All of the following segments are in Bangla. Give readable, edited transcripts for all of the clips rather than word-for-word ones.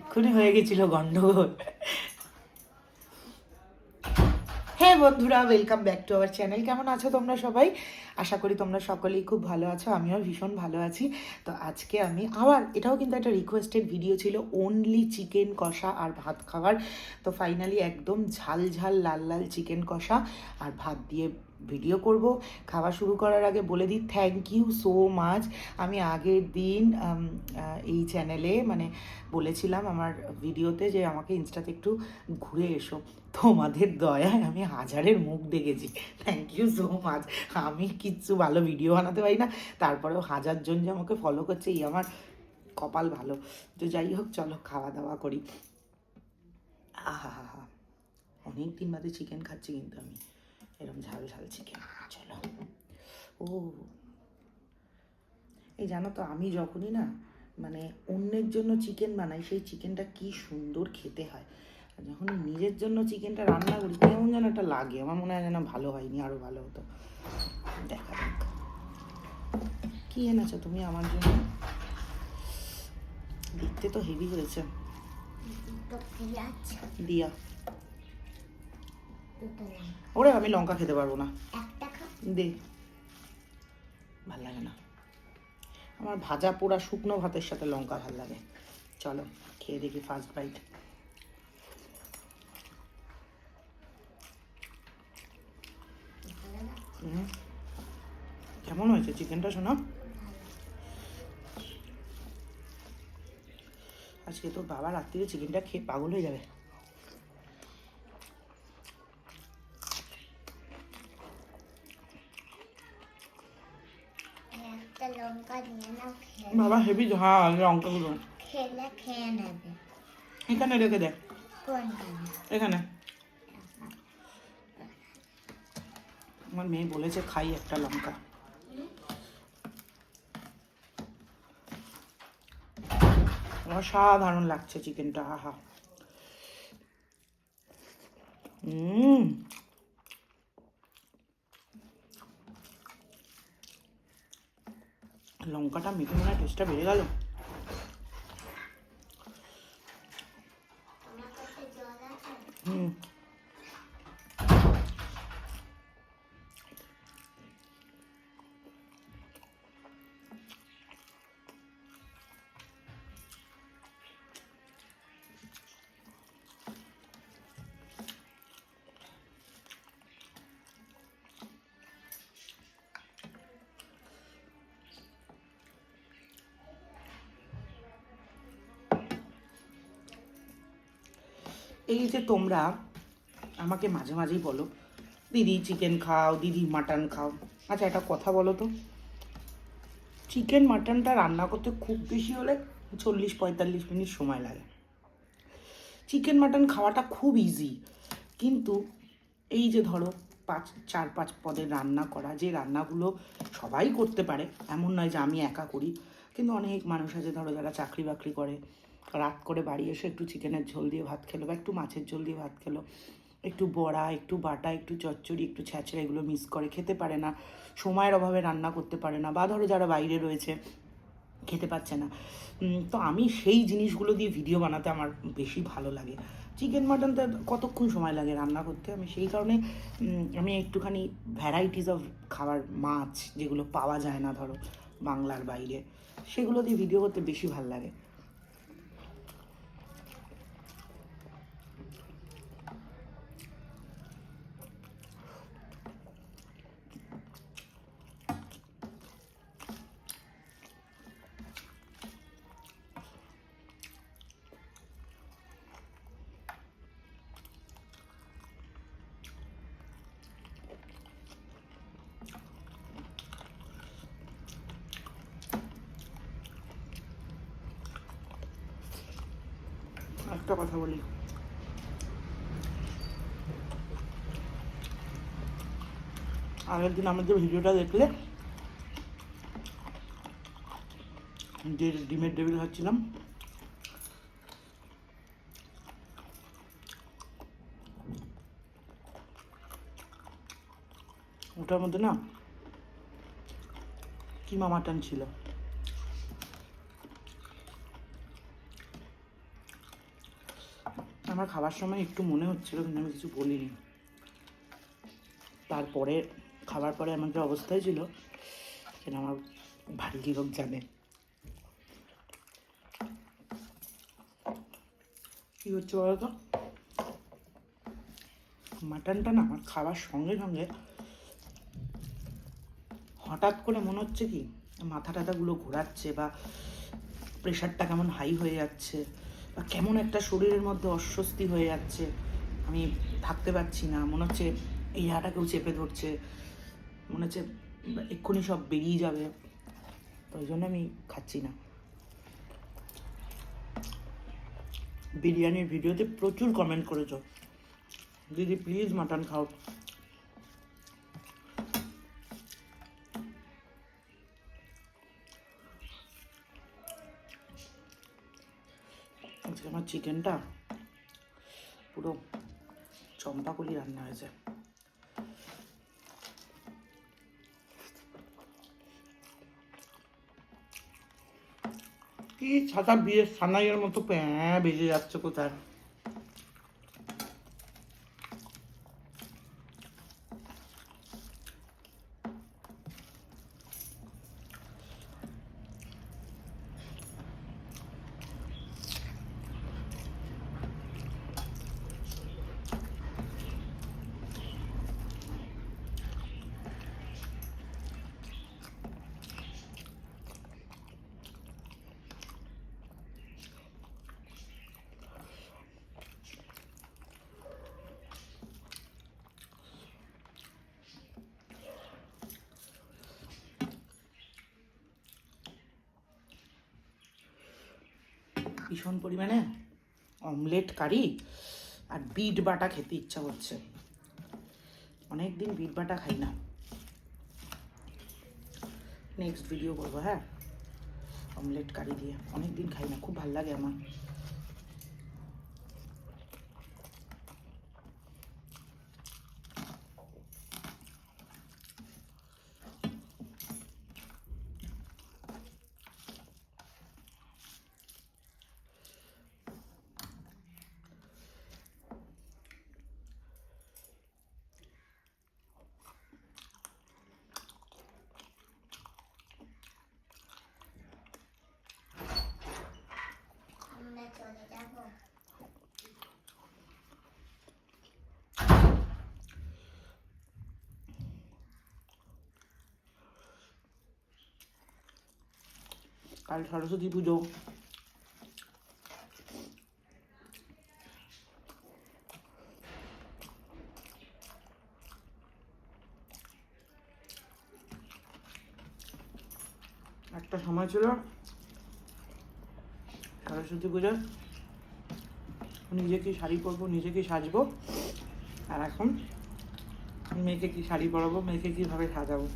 এক্ষুনি হয়ে গেছিল গন্ডগোল। হ্যাঁ বন্ধুরা, welcome back to our channel. কেমন আছো তোমরা সবাই? আশা করি তোমরা সকলেই খুব ভালো আছো, আমিও ভীষণ ভালো আছি। তো আজকে আমি আবার, এটাও কিন্তু একটা রিকোয়েস্টেড ভিডিও ছিল, অনলি চিকেন কষা আর ভাত খাওয়ার। তো ফাইনালি একদম ঝাল ঝাল লাল লাল চিকেন কষা আর ভাত দিয়ে ভিডিও করব। খাওয়া শুরু করার আগে বলে দিই থ্যাংক ইউ সো মাচ। আমি আগের দিন এই চ্যানেলে মানে বলেছিলাম আমার ভিডিওতে যে আমাকে ইনস্টাতে একটু ঘুরে এসো। তোমাদের দয়ায় আমি হাজারের মুখ দেখেছি, থ্যাংক ইউ সো মাচ। আমি কিচ্ছু ভালো ভিডিও বানাতে পারি না, তারপরেও হাজারজন যে আমাকে ফলো করছে, এই আমার কপাল ভালো। তো যাই হোক, চলো খাওয়া দাওয়া করি। আহা হা হা, অনেক দিন বাদে চিকেন খাচ্ছি কিন্তু আমি, এরকম ঝাল ঝাল চিকেন। চলো। ও এই জানো তো, আমি যখনই না মানে অন্যের জন্য চিকেন বানাই, সেই চিকেনটা কি সুন্দর খেতে হয়। আর যখন নিজের জন্য চিকেনটা রান্না করি, কেমন যেন একটা লাগে, আমার মনে হয় যেন ভালো হয়নি, আরও ভালো হতো। দেখা যাক কি এনেছো তুমি আমার জন্য। দেখতে তো হেভি হয়েছে। দিয়া ওরে, আমি লঙ্কা খেতে পারবো না, দে, ভাল লাগে না আমার ভাজা পোড়া শুকনো ভাতের সাথে লঙ্কা ভাল লাগে। চলো খেয়ে দেখি ফার্স্ট বাইট। কেমন হয়েছে চিকেনটা শোনো? আজকে তোর বাবা রাত্রিরে চিকেনটা খেয়ে পাগল হয়ে যাবে। বাবা হেভি ঝাল লঙ্কাগুলো, খেয়ে নেবে। এখানে রেখে দে, এখানে। আমার মেয়ে বলেছে খাই একটা লঙ্কা। অসাধারণ লাগছে চিকেনটা, আহা। লঙ্কাটা মেখে মনে হয় টেস্টটা বেড়ে গেল। এই যে তোমরা আমাকে মাঝে মাঝেই বলো দিদি চিকেন খাও, দিদি মাটন খাও। আচ্ছা একটা কথা বলো তো, চিকেন মাটনটা রান্না করতে খুব বেশি হলে 40-45 মিনিট সময় লাগে। চিকেন মাটন খাওয়াটা খুব ইজি, কিন্তু এই যে ধরো 4-5 পদের রান্না করা, যে রান্নাগুলো সবাই করতে পারে, এমন নয় যে আমি একা করি, কিন্তু অনেক মানুষ আছে ধরো যারা চাকরি বাকরি করে, রাত করে বাড়ি এসে একটু চিকেনের ঝোল দিয়ে ভাত খেলো বা একটু মাছের ঝোল দিয়ে ভাত খেলো, একটু বড়া, একটু বাটা, একটু চচ্চড়ি, একটু ছ্যাঁচড়া, এগুলো মিস করে খেতে পারে না, সময়ের অভাবে রান্না করতে পারে না, বা ধরো যারা বাইরে রয়েছে খেতে পাচ্ছে না। তো আমি সেই জিনিসগুলো দিয়ে ভিডিও বানাতে আমার বেশি ভালো লাগে। চিকেন মাটনটা কতক্ষণ সময় লাগে রান্না করতে, আমি সেই কারণে আমি একটুখানি ভ্যারাইটিস অফ খাবার, মাছ যেগুলো পাওয়া যায় না ধরো বাংলার বাইরে, সেগুলো দিয়ে ভিডিও করতে বেশি ভালো লাগে। একটা কথা বলি, আগের দিন আমাদের ভিডিওটা দেখলে যে ডিমের টেবিল খাচ্ছিলাম, ওটার মধ্যে না কিমা মাটন ছিল। আমার খাবার সময় একটু মনে হচ্ছিল, কিন্তু আমি কিছু বলিনি। তারপরে খাবার পরে আমার যে অবস্থায় ছিল সেটা আমার বাড়ির লোক জানে। কী হচ্ছে বলো তো, মাটনটা না আমার খাওয়ার সঙ্গে সঙ্গে হঠাৎ করে মনে হচ্ছে কি মাথা টাথাগুলো ঘোরাচ্ছে, বা প্রেশারটা কেমন হাই হয়ে যাচ্ছে, বা কেমন একটা শরীরের মধ্যে অস্বস্তি হয়ে যাচ্ছে, আমি থাকতে পারছি না, মনে হচ্ছে এই হাঁটা কেউ চেপে ধরছে, মনে হচ্ছে এক্ষুনি সব বেরিয়ে যাবে। তো ওই জন্য আমি খাচ্ছি না। বিরিয়ানির ভিডিওতে প্রচুর কমেন্ট করেছো, দিদি প্লিজ মাটন খাও। আজকে আমার চিকেনটা পুরো চম্পাকলি রান্না হয়েছে। কি ছাতা বিয়ের সানাইয়ের মতো প্যাঁ বেজে যাচ্ছে কোথায়। ভীষণ পরিমাণে অমলেট কারি আর বিট বাটা খেতে ইচ্ছা করছে। অনেক দিন বিট বাটা খাই না, নেক্সট ভিডিও করবো। হ্যাঁ, অমলেট কারি দিয়ে অনেক দিন খাই না, খুব ভালো লাগে আমার। আমরা চলে যাবো। কাল সরস্বতী পুজো, একটা সময় ছিল সরস্বতী পুজোয় নিজে কি শাড়ি পরবো, নিজে কি সাজবো, আর এখন মেয়েকে কি শাড়ি পরাবো, মেয়েকে কীভাবে সাজাবো।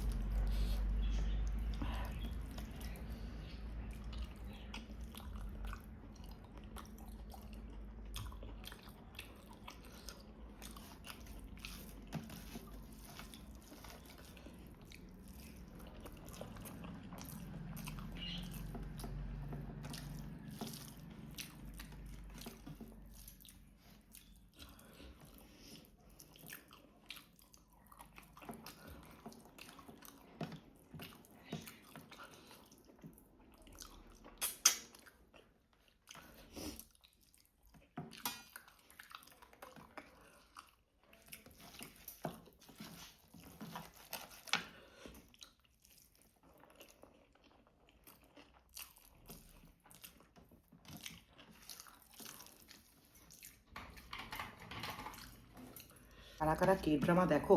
কারা কারা কে ড্রামা দেখো,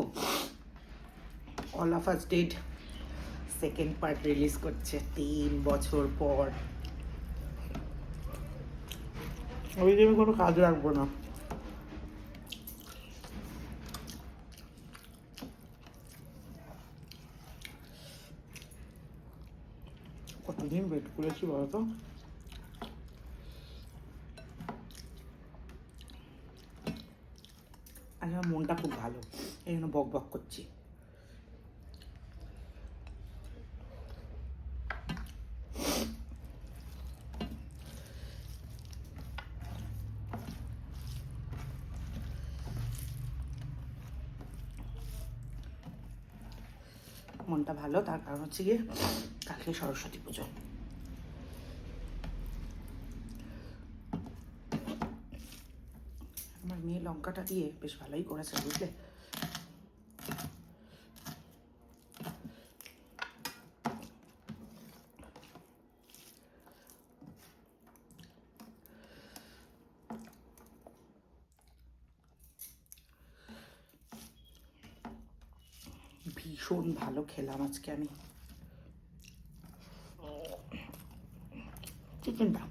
all of us dead second part release করছে 3 বছর পর। ওই যে আমি কোনো কাজ রাখবো না। কতদিন ওয়েট করেছি বলতো। আজ আমার মনটা খুব ভালো, এই জন্য বক বক করছি। মনটা ভালো, তার কারণ হচ্ছে গিয়ে কালকে সরস্বতী পুজো। আমার মেয়ে লঙ্কাটা দিয়ে বেশ ভালোই করেছে, বুঝলে। ভীষণ ভালো খেলাম আজকে আমি চিকেনটা।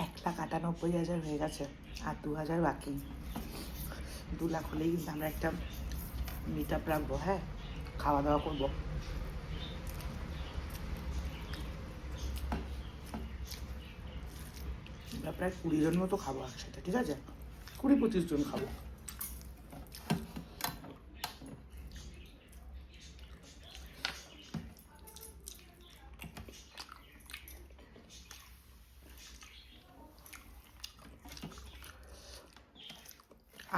$1,98,000 হয়ে গেছে, আর 2,000 বাকি। 2 লাখ হলেই কিন্তু আমরা একটা মিট আপ রাখবো। হ্যাঁ, খাওয়া দাওয়া করবো। আমরা প্রায় 20 জন মতো খাবো একসাথে, ঠিক আছে? 20-25 জন খাবো।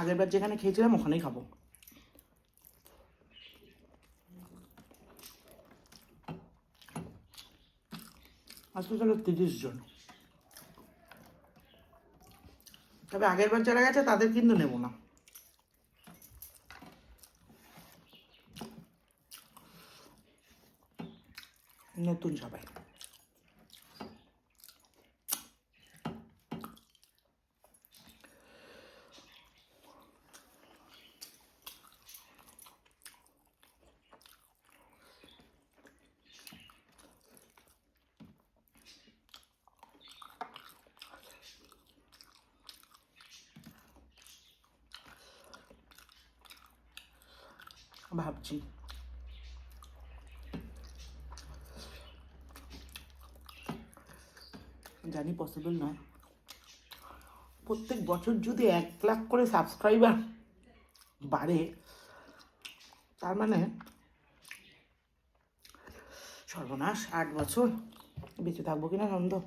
আগের বার যেখানে খেয়েছিলাম ওখানেই খাবো। আজকে চলো 30 জন। তবে আগের বার যারা গেছে তাদের কিন্তু নেবো না। নতুন সবাই। ভাবছি জানি পসিবল নয়, প্রত্যেক বছর যদি 1 লাখ করে সাবস্ক্রাইবার বাড়ে, তার মানে সর্বনাশ, 8 বছর বেঁচে থাকবো কিনা সন্দেহ।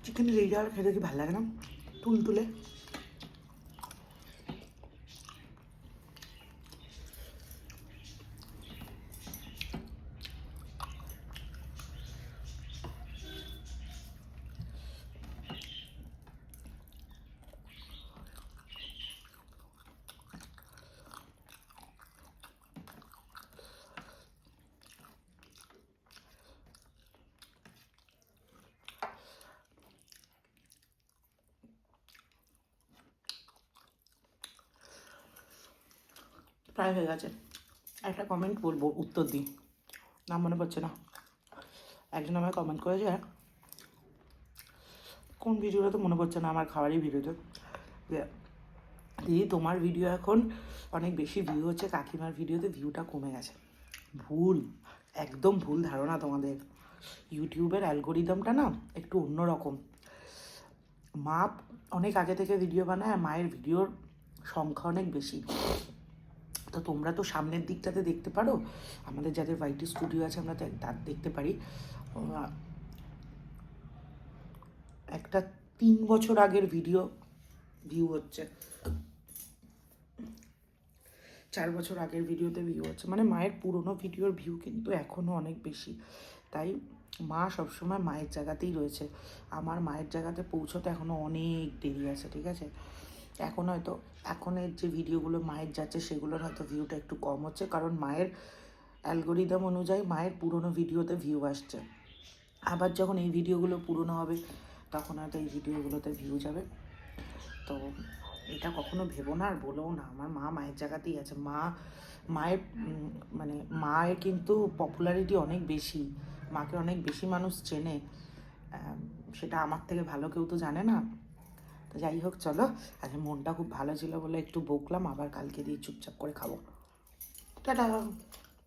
চিকেনের এই ডাল খেতে কি ভালো লাগে না, তুলতুলে। প্রায় হয়ে গেছে। একটা কমেন্ট বলবো, উত্তর দিই, নাম মনে পড়ছে না। একজন আমায় কমেন্ট করেছে, কোন ভিডিওটা তো মনে পড়ছে না, আমার খাবারই ভিডিওতে, যে দিদি তোমার ভিডিও এখন অনেক বেশি ভিউ হচ্ছে, কাকিমার ভিডিওতে ভিউটা কমে গেছে। ভুল, একদম ভুল ধারণা তোমাদের। ইউটিউবের অ্যালগোরিদমটা না একটু অন্যরকম। মা অনেক আগে থেকে ভিডিও বানায়, আর মায়ের ভিডিওর সংখ্যা অনেক বেশি। তো তোমরা তো সামনের দিকটাতে দেখতে পারো, আমাদের যাদের ওয়াইটি স্টুডিও আছে আমরা তার দেখতে পারি। একটা 3 বছর আগের ভিডিও ভিউ হচ্ছে, 4 বছর আগের ভিডিওতে ভিউ হচ্ছে, মানে মায়ের পুরনো ভিডিওর ভিউ কিন্তু এখনও অনেক বেশি। তাই মা সবসময় মায়ের জায়গাতেই রয়েছে, আমার মায়ের জায়গাতে পৌঁছতে এখনও অনেক দেরি আছে, ঠিক আছে। এখন হয়তো এখনের যে ভিডিওগুলো মায়ের যাচ্ছে সেগুলোর হয়তো ভিউটা একটু কম হচ্ছে, কারণ মায়ের অ্যালগোরিদম অনুযায়ী মায়ের পুরনো ভিডিওতে ভিউ আসছে। আবার যখন এই ভিডিওগুলো পুরনো হবে তখন হয়তো এই ভিডিওগুলোতে ভিউ যাবে। তো এটা কখনো ভেবো না আর বলেও না, আমার মা মায়ের জায়গাতেই আছে। মায়ের মানে মায়ের কিন্তু পপুলারিটি অনেক বেশি, মাকে অনেক বেশি মানুষ চেনে, সেটা আমার থেকে ভালো কেউ তো জানে না। তো যাই হোক, চলো, আজ মনটা খুব ভালো ছিল বলে একটু বকলাম, আবার কালকে দিয়ে চুপচাপ করে খাবো। টাটা।